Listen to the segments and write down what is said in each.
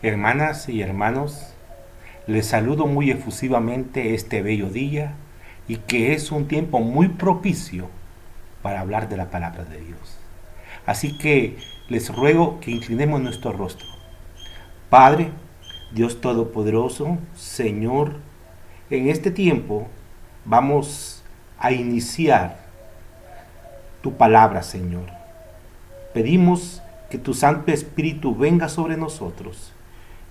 Hermanas y hermanos, les saludo muy efusivamente este bello día y que es un tiempo muy propicio para hablar de la palabra de Dios. Así que les ruego que inclinemos nuestro rostro. Padre, Dios Todopoderoso, Señor, en este tiempo vamos a iniciar tu palabra, Señor. Pedimos que tu Santo Espíritu venga sobre nosotros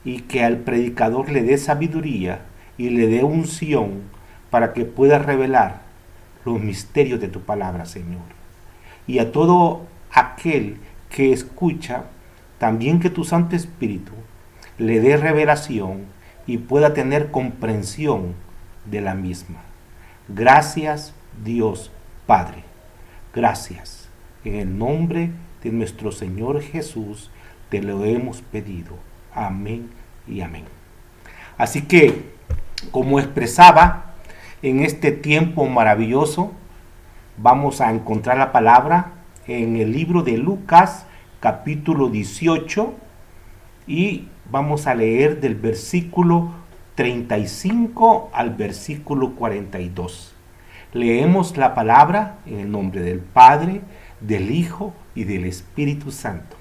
y que al predicador le dé sabiduría y le dé unción para que pueda revelar los misterios de tu palabra, Señor. Y a todo aquel que escucha, también que tu Santo Espíritu le dé revelación y pueda tener comprensión de la misma. Gracias, Dios Padre. Gracias. En el nombre de nuestro Señor Jesús te lo hemos pedido. Amén y amén. Así que, como expresaba, en este tiempo maravilloso, vamos a encontrar la palabra en el libro de Lucas, capítulo 18, y vamos a leer del versículo 35 al versículo 42. Leemos la palabra en el nombre del Padre, del Hijo y del Espíritu Santo.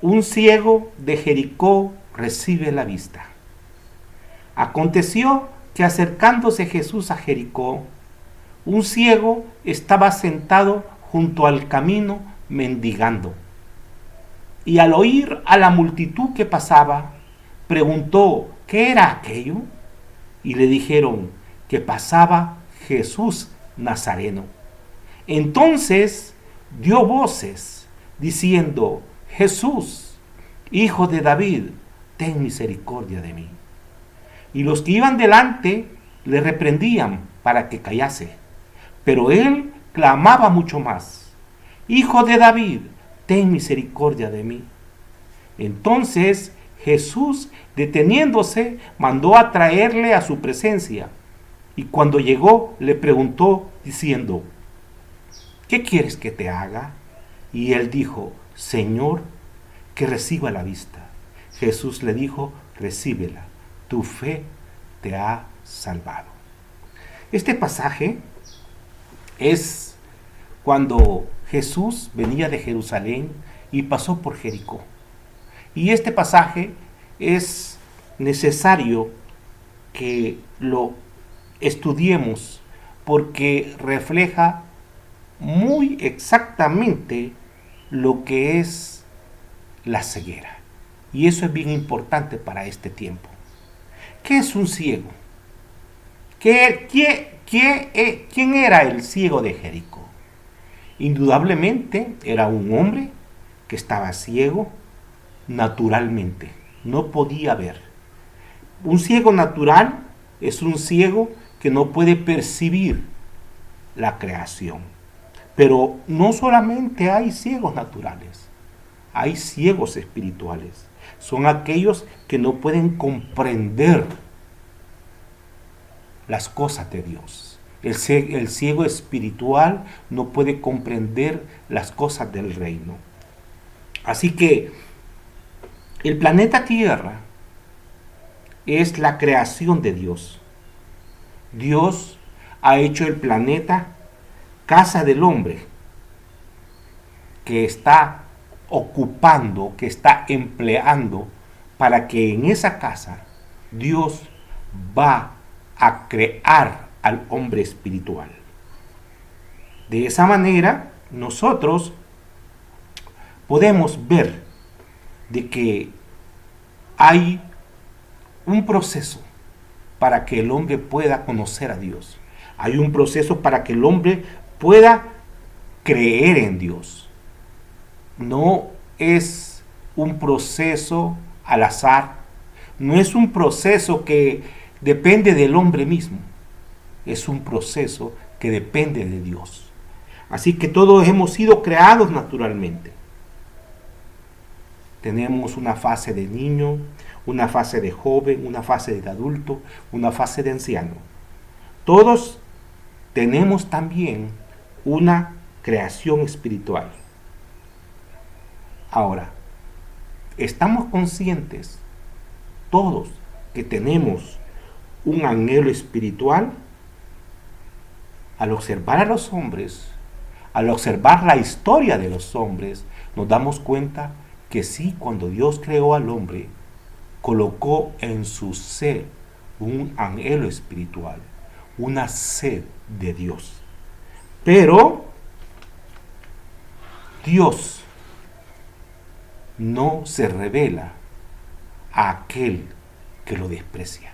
Un ciego de Jericó recibe la vista. Aconteció que acercándose Jesús a Jericó, un ciego estaba sentado junto al camino mendigando. Y al oír a la multitud que pasaba, preguntó, ¿qué era aquello? Y le dijeron que pasaba Jesús Nazareno. Entonces dio voces diciendo, Jesús, hijo de David, ten misericordia de mí. Y los que iban delante le reprendían para que callase. Pero él clamaba mucho más, Hijo de David, ten misericordia de mí. Entonces Jesús, deteniéndose, mandó a traerle a su presencia. Y cuando llegó, le preguntó, diciendo, ¿qué quieres que te haga? Y él dijo, Señor, que reciba la vista. Jesús le dijo, recíbela, tu fe te ha salvado. Este pasaje es cuando Jesús venía de Jerusalén y pasó por Jericó. Y este pasaje es necesario que lo estudiemos porque refleja muy exactamente lo que es la ceguera. Y eso es bien importante para este tiempo. ¿Qué es un ciego? ¿Quién era el ciego de Jericó? Indudablemente era un hombre que estaba ciego naturalmente, no podía ver. Un ciego natural es un ciego que no puede percibir la creación. Pero no solamente hay ciegos naturales, hay ciegos espirituales. Son aquellos que no pueden comprender las cosas de Dios. El ciego espiritual no puede comprender las cosas del reino. Así que el planeta Tierra es la creación de Dios. Dios ha hecho el planeta casa del hombre, que está ocupando, que está empleando para que en esa casa Dios va a crear al hombre espiritual. De esa manera, nosotros podemos ver de que hay un proceso para que el hombre pueda conocer a Dios. Hay un proceso para que el hombre pueda creer en Dios. No es un proceso al azar, no es un proceso que depende del hombre mismo, es un proceso que depende de Dios. Así que todos hemos sido creados naturalmente. Tenemos una fase de niño, una fase de joven, una fase de adulto, una fase de anciano. Todos tenemos también una creación espiritual. Ahora, estamos conscientes todos que tenemos un anhelo espiritual. Al observar a los hombres, al observar la historia de los hombres, nos damos cuenta que sí, cuando Dios creó al hombre, colocó en su ser un anhelo espiritual, una sed de Dios. Pero Dios no se revela a aquel que lo desprecia.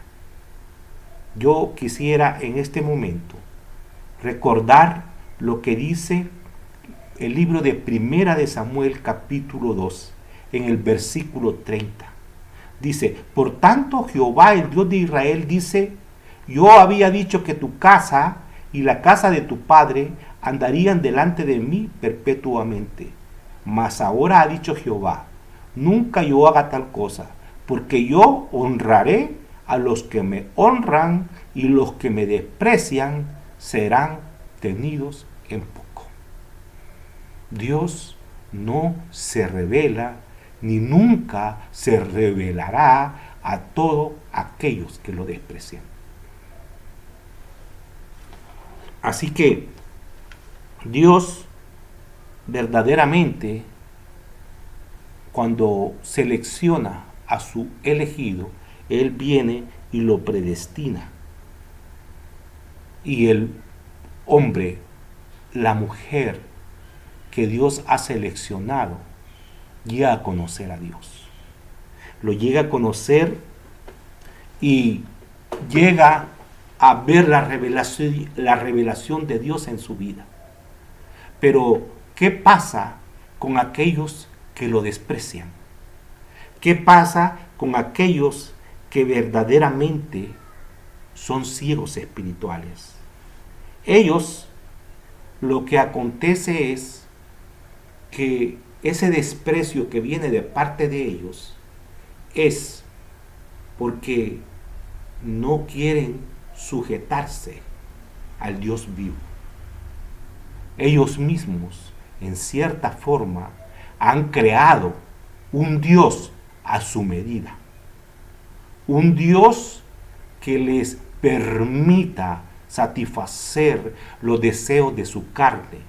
Yo quisiera en este momento recordar lo que dice el libro de Primera de Samuel capítulo 2 en el versículo 30. Dice: por tanto Jehová el Dios de Israel dice: yo había dicho que tu casa y la casa de tu padre andarían delante de mí perpetuamente. Mas ahora ha dicho Jehová: nunca yo haga tal cosa, porque yo honraré a los que me honran y los que me desprecian serán tenidos en poco. Dios no se revela ni nunca se revelará a todos aquellos que lo desprecian. Así que Dios verdaderamente, cuando selecciona a su elegido, Él viene y lo predestina. Y el hombre, la mujer que Dios ha seleccionado, llega a conocer a Dios. Lo llega a conocer y llega a ver la revelación de Dios en su vida. Pero, ¿qué pasa con aquellos que lo desprecian? ¿Qué pasa con aquellos que verdaderamente son ciegos espirituales? Ellos, lo que acontece es que ese desprecio que viene de parte de ellos es porque no quieren sujetarse al Dios vivo. Ellos mismos, en cierta forma, han creado un Dios a su medida. Un Dios que les permita satisfacer los deseos de su carne,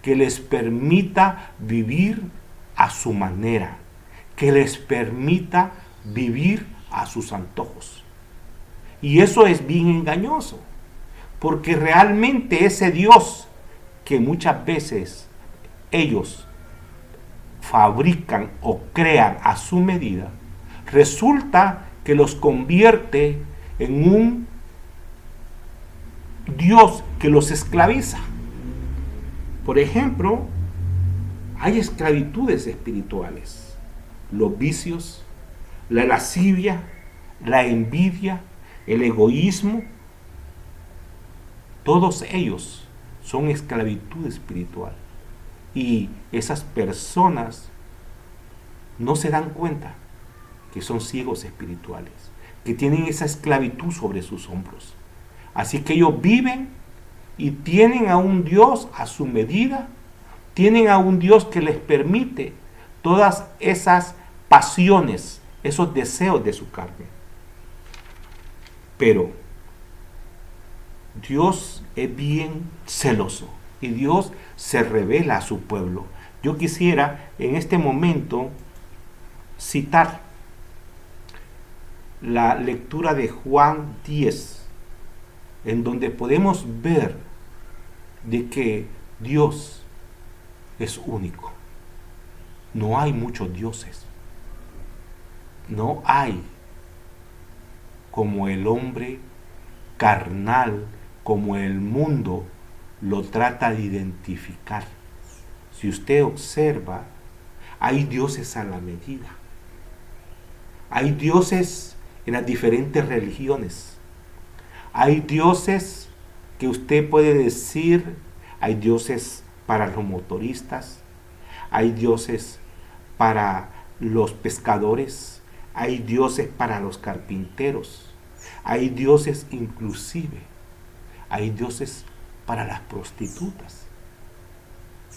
que les permita vivir a su manera, que les permita vivir a sus antojos. Y eso es bien engañoso, porque realmente ese Dios que muchas veces ellos fabrican o crean a su medida, resulta que los convierte en un Dios que los esclaviza. Por ejemplo, hay esclavitudes espirituales, los vicios, la lascivia, la envidia, el egoísmo. Todos ellos son esclavitud espiritual. Y esas personas no se dan cuenta que son ciegos espirituales, que tienen esa esclavitud sobre sus hombros. Así que ellos viven y tienen a un Dios a su medida, tienen a un Dios que les permite todas esas pasiones, esos deseos de su carne. Pero Dios es bien celoso y Dios se revela a su pueblo. Yo quisiera en este momento citar la lectura de Juan 10, en donde podemos ver de que Dios es único. No hay muchos dioses. No hay como el hombre carnal, como el mundo lo trata de identificar. Si usted observa, hay dioses a la medida. Hay dioses en las diferentes religiones. Hay dioses que usted puede decir, hay dioses para los motoristas, hay dioses para los pescadores, hay dioses para los carpinteros, hay dioses inclusive, hay dioses para las prostitutas.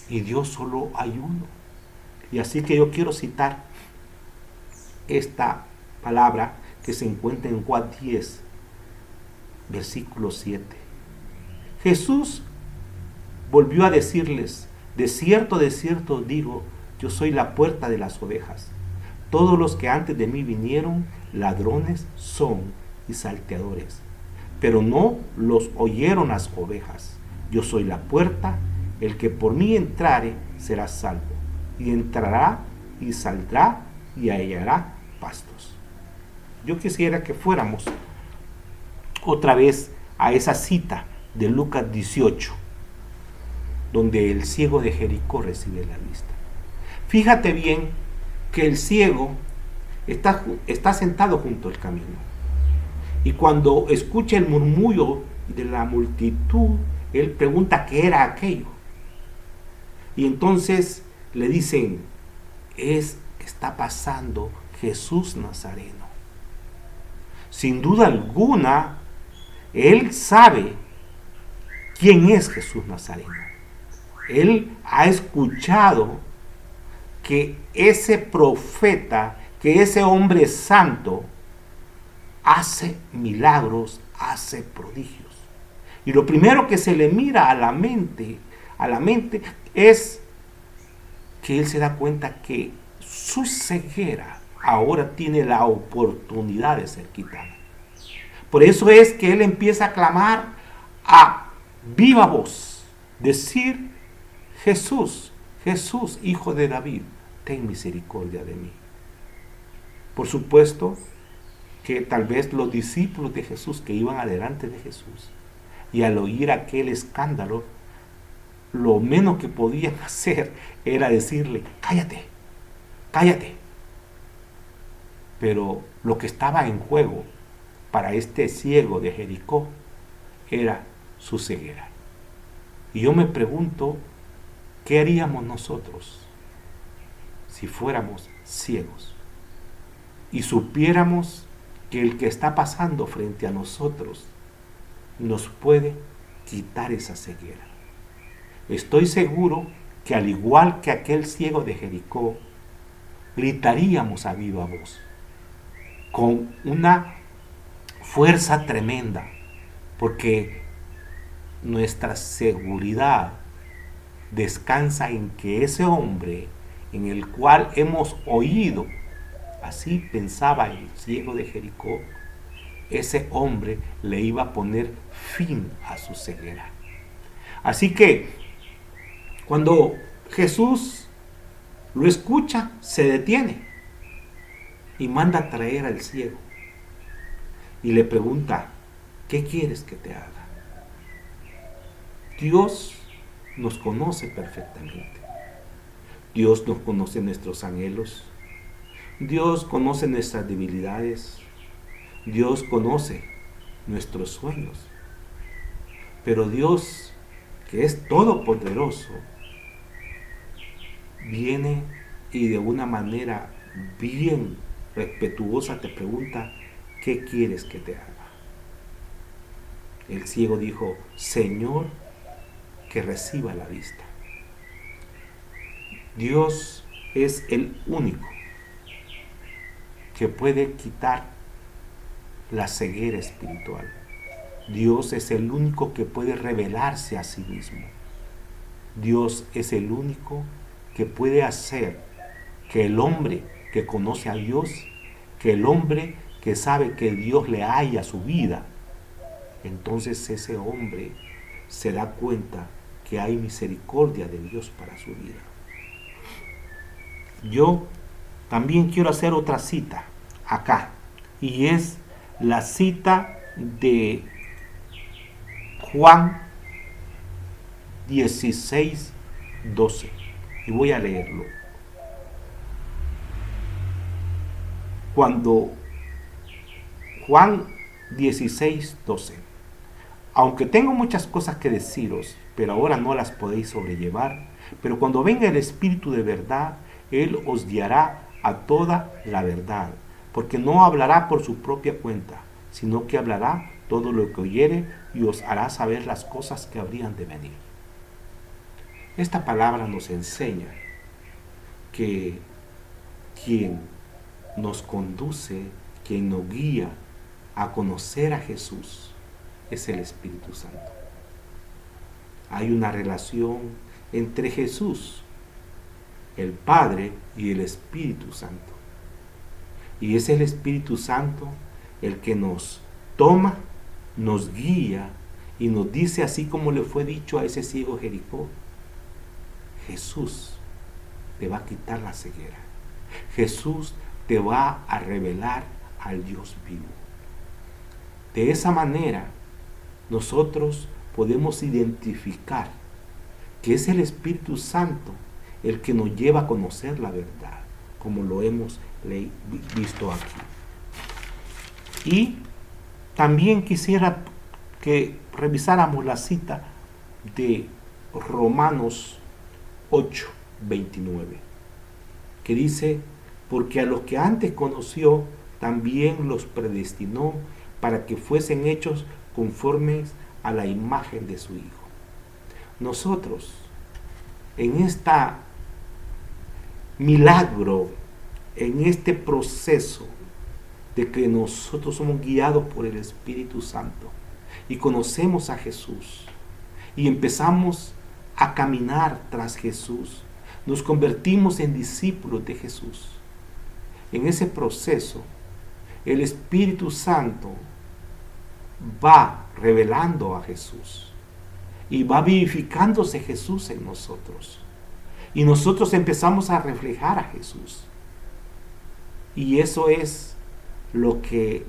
Y Dios solo hay uno. Y así que yo quiero citar esta palabra que se encuentra en Juan 10, versículo 7. Jesús volvió a decirles: de cierto os digo, yo soy la puerta de las ovejas. Todos los que antes de mí vinieron, ladrones son y salteadores, pero no los oyeron las ovejas. Yo soy la puerta, el que por mí entrare será salvo, y entrará y saldrá y hallará pastos. Yo quisiera que fuéramos otra vez a esa cita de Lucas 18, donde el ciego de Jericó recibe la vista. Fíjate bien que el ciego está sentado junto al camino, y cuando escucha el murmullo de la multitud, él pregunta qué era aquello, y entonces le dicen: está pasando Jesús Nazareno. Sin duda alguna, él sabe quién es Jesús Nazareno. Él ha escuchado que ese profeta, que ese hombre santo, hace milagros, hace prodigios. Y lo primero que se le mira a la mente es que él se da cuenta que su ceguera ahora tiene la oportunidad de ser quitada. Por eso es que él empieza a clamar a viva voz, decir: Jesús, Jesús, hijo de David, ten misericordia de mí. Por supuesto que tal vez los discípulos de Jesús que iban adelante de Jesús, y al oír aquel escándalo, lo menos que podían hacer era decirle: cállate, cállate. Pero lo que estaba en juego para este ciego de Jericó era su ceguera. Y yo me pregunto, ¿qué haríamos nosotros si fuéramos ciegos y supiéramos que el que está pasando frente a nosotros nos puede quitar esa ceguera? Estoy seguro que, al igual que aquel ciego de Jericó, gritaríamos a viva voz, con una fuerza tremenda, porque nuestra seguridad descansa en que ese hombre en el cual hemos oído, así pensaba el ciego de Jericó, ese hombre le iba a poner fin a su ceguera. Así que cuando Jesús lo escucha, se detiene y manda a traer al ciego y le pregunta: ¿qué quieres que te haga? Dios nos conoce perfectamente. Dios nos conoce nuestros anhelos. Dios conoce nuestras debilidades. Dios conoce nuestros sueños. Pero Dios, que es todopoderoso, viene y de una manera bien respetuosa te pregunta: ¿qué quieres que te haga? El ciego dijo: Señor, que reciba la vista. Dios es el único que puede quitar la ceguera espiritual. Dios es el único que puede revelarse a sí mismo. Dios es el único que puede hacer que el hombre que conoce a Dios, que el hombre que sabe que Dios le haya su vida, entonces ese hombre se da cuenta que hay misericordia de Dios para su vida. Yo también quiero hacer otra cita acá, y es la cita de Juan 16, 12. Y voy a leerlo. Cuando Juan 16, 12. Aunque tengo muchas cosas que deciros, pero ahora no las podéis sobrellevar, pero cuando venga el Espíritu de verdad, Él os guiará a toda la verdad, porque no hablará por su propia cuenta, sino que hablará todo lo que oyere y os hará saber las cosas que habrían de venir. Esta palabra nos enseña que quien nos conduce, quien nos guía a conocer a Jesús, es el Espíritu Santo. Hay una relación entre Jesús, el Padre y el Espíritu Santo. Y es el Espíritu Santo el que nos toma, nos guía y nos dice, así como le fue dicho a ese ciego Jericó: Jesús te va a quitar la ceguera. Jesús te va a revelar al Dios vivo. De esa manera, nosotros podemos identificar que es el Espíritu Santo el que nos lleva a conocer la verdad, como lo hemos visto aquí. Y también quisiera que revisáramos la cita de Romanos 8:29, que dice: porque a los que antes conoció, también los predestinó para que fuesen hechos conformes a la imagen de su Hijo. Nosotros, en este milagro, en este proceso de que nosotros somos guiados por el Espíritu Santo y conocemos a Jesús y empezamos a caminar tras Jesús, nos convertimos en discípulos de Jesús. En ese proceso, el Espíritu Santo va revelando a Jesús y va vivificándose Jesús en nosotros. Y nosotros empezamos a reflejar a Jesús. Y eso es lo que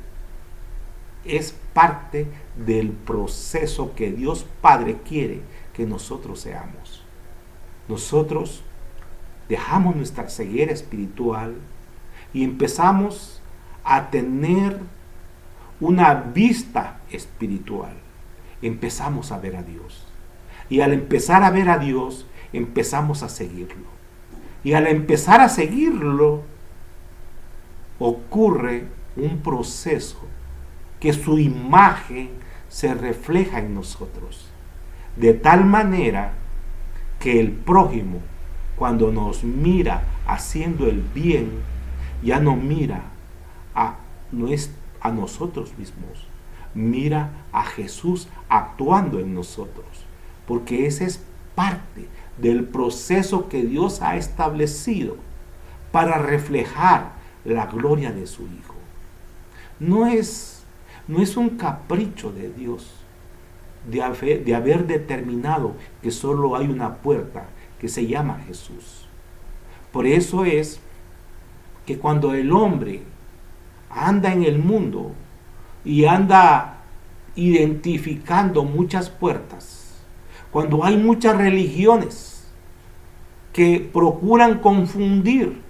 es parte del proceso que Dios Padre quiere que nosotros seamos. Nosotros dejamos nuestra ceguera espiritual y empezamos a tener una vista espiritual. Empezamos a ver a Dios. Y al empezar a ver a Dios, empezamos a seguirlo. Y al empezar a seguirlo, ocurre un proceso que su imagen se refleja en nosotros. De tal manera que el prójimo, cuando nos mira haciendo el bien, ya no mira a nosotros mismos, mira a Jesús actuando en nosotros, porque ese es parte del proceso que Dios ha establecido para reflejar la gloria de su Hijo. No es un capricho de Dios de haber determinado que solo hay una puerta que se llama Jesús. Por eso es que cuando el hombre anda en el mundo y anda identificando muchas puertas, cuando hay muchas religiones que procuran confundir,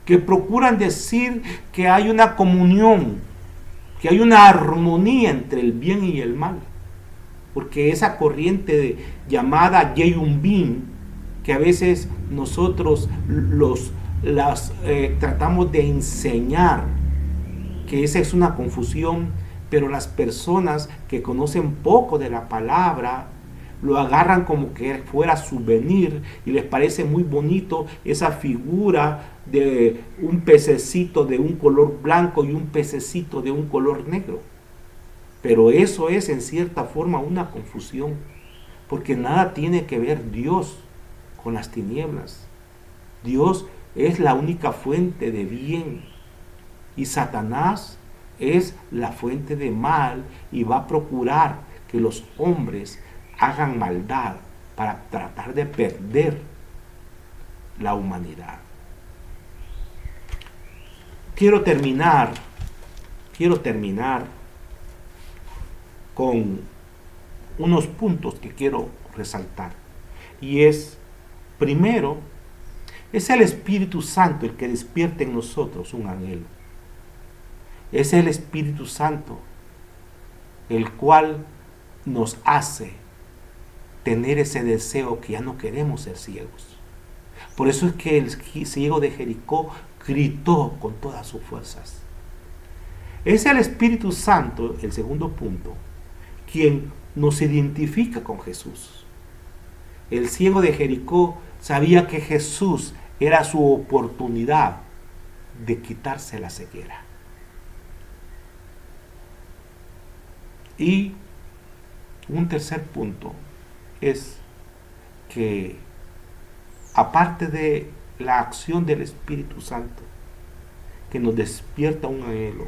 que procuran decir que hay una comunión, que hay una armonía entre el bien y el mal, porque esa corriente llamada Yeyumbin, que a veces nosotros tratamos de enseñar, que esa es una confusión, pero las personas que conocen poco de la palabra lo agarran como que fuera souvenir y les parece muy bonito esa figura de un pececito de un color blanco y un pececito de un color negro. Pero eso es en cierta forma una confusión, porque nada tiene que ver Dios con las tinieblas. Dios es la única fuente de bien y Satanás es la fuente de mal y va a procurar que los hombres hagan maldad para tratar de perder la humanidad. Quiero terminar con unos puntos que quiero resaltar. Y es, primero, es el Espíritu Santo el que despierta en nosotros un anhelo. Es el Espíritu Santo el cual nos hace tener ese deseo que ya no queremos ser ciegos. Por eso es que el ciego de Jericó gritó con todas sus fuerzas. Es el Espíritu Santo, el segundo punto, quien nos identifica con Jesús. El ciego de Jericó sabía que Jesús era su oportunidad de quitarse la ceguera. Y un tercer punto es que, aparte de la acción del Espíritu Santo, que nos despierta un anhelo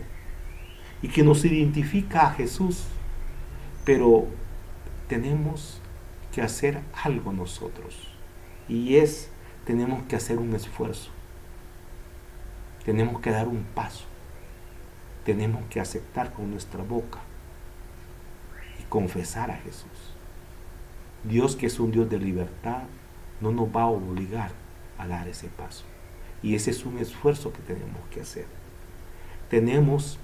y que nos identifica a Jesús, pero tenemos que hacer algo nosotros, y tenemos que hacer un esfuerzo, tenemos que dar un paso, tenemos que aceptar con nuestra boca y confesar a Jesús. Dios, que es un Dios de libertad, no nos va a obligar a dar ese paso, y ese es un esfuerzo que tenemos que hacer. Tenemos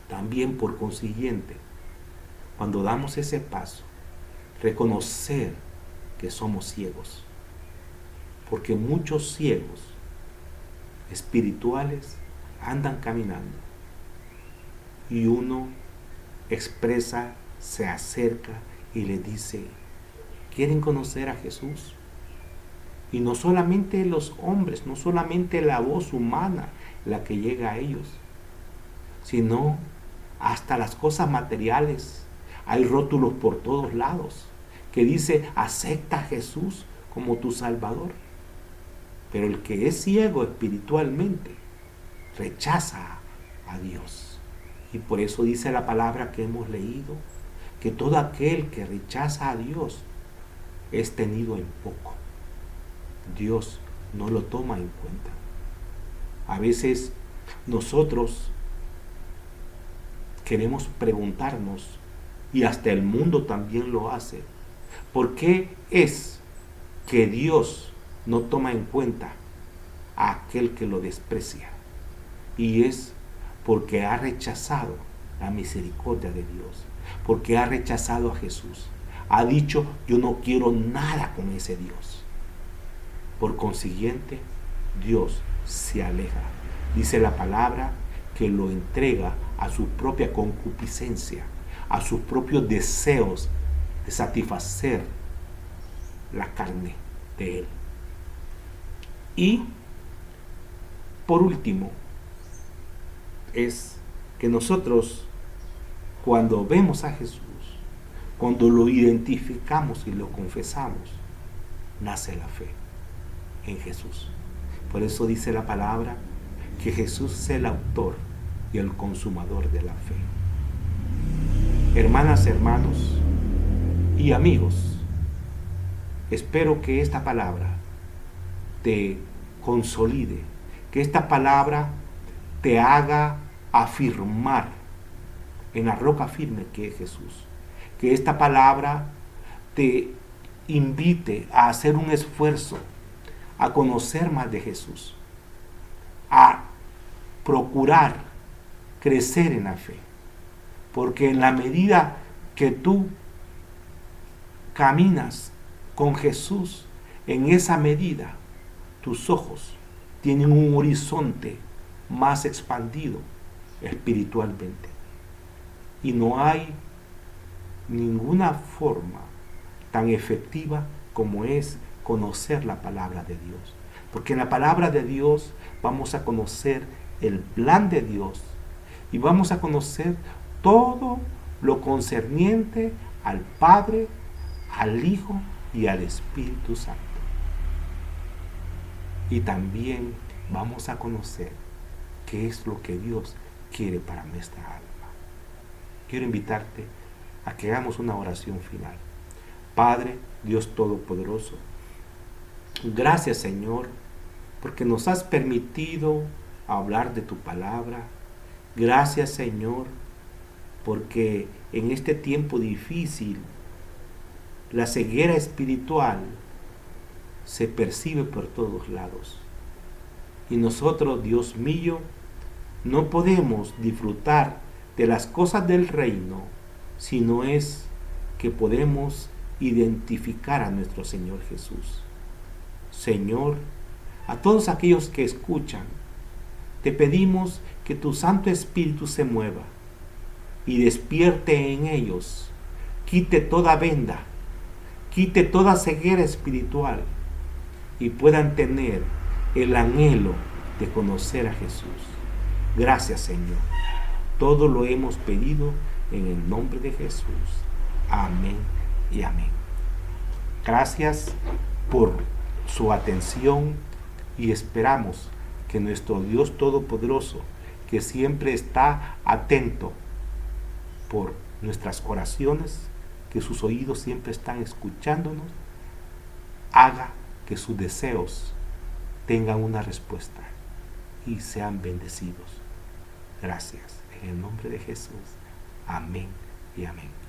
también, por consiguiente, cuando damos ese paso, reconocer que somos ciegos, porque muchos ciegos espirituales andan caminando y uno expresa, se acerca y le dice: ¿quieren conocer a Jesús? Y no solamente los hombres, no solamente la voz humana la que llega a ellos, sino hasta las cosas materiales. Hay rótulos por todos lados que dice: acepta a Jesús como tu Salvador. Pero el que es ciego espiritualmente rechaza a Dios. Y por eso dice la palabra que hemos leído, que todo aquel que rechaza a Dios es tenido en poco. Dios no lo toma en cuenta. A veces nosotros queremos preguntarnos, y hasta el mundo también lo hace, ¿por qué es que Dios no toma en cuenta a aquel que lo desprecia? Y es porque ha rechazado la misericordia de Dios, porque ha rechazado a Jesús. Ha dicho: yo no quiero nada con ese Dios. Por consiguiente, Dios se aleja. Dice la palabra que lo entrega a su propia concupiscencia, a sus propios deseos de satisfacer la carne de él. Y por último, es que nosotros, cuando vemos a Jesús, cuando lo identificamos y lo confesamos, nace la fe en Jesús. Por eso dice la palabra que Jesús es el autor y el consumador de la fe. Hermanas, hermanos y amigos, espero que esta palabra te consolide, que esta palabra te haga afirmar en la roca firme que es Jesús, que esta palabra te invite a hacer un esfuerzo, a conocer más de Jesús, a procurar crecer en la fe, porque en la medida que tú caminas con Jesús, en esa medida tus ojos tienen un horizonte más expandido espiritualmente. Y no hay ninguna forma tan efectiva como es conocer la palabra de Dios. Porque en la palabra de Dios vamos a conocer el plan de Dios y vamos a conocer todo lo concerniente al Padre, al Hijo y al Espíritu Santo. Y también vamos a conocer qué es lo que Dios quiere para nuestra alma. Quiero invitarte a que hagamos una oración final. Padre, Dios Todopoderoso, gracias, Señor, porque nos has permitido hablar de tu palabra. Gracias, Señor, porque en este tiempo difícil la ceguera espiritual se percibe por todos lados. Y nosotros, Dios mío, no podemos disfrutar de las cosas del reino si no es que podemos identificar a nuestro Señor Jesús. Señor, a todos aquellos que escuchan, te pedimos que tu Santo Espíritu se mueva y despierte en ellos, quite toda venda, quite toda ceguera espiritual y puedan tener el anhelo de conocer a Jesús. Gracias, Señor. Todo lo hemos pedido en el nombre de Jesús. Amén y amén. Gracias por su atención y esperamos que nuestro Dios Todopoderoso, que siempre está atento por nuestras oraciones, que sus oídos siempre están escuchándonos, haga que sus deseos tengan una respuesta y sean bendecidos. Gracias. En el nombre de Jesús. Amén y amén.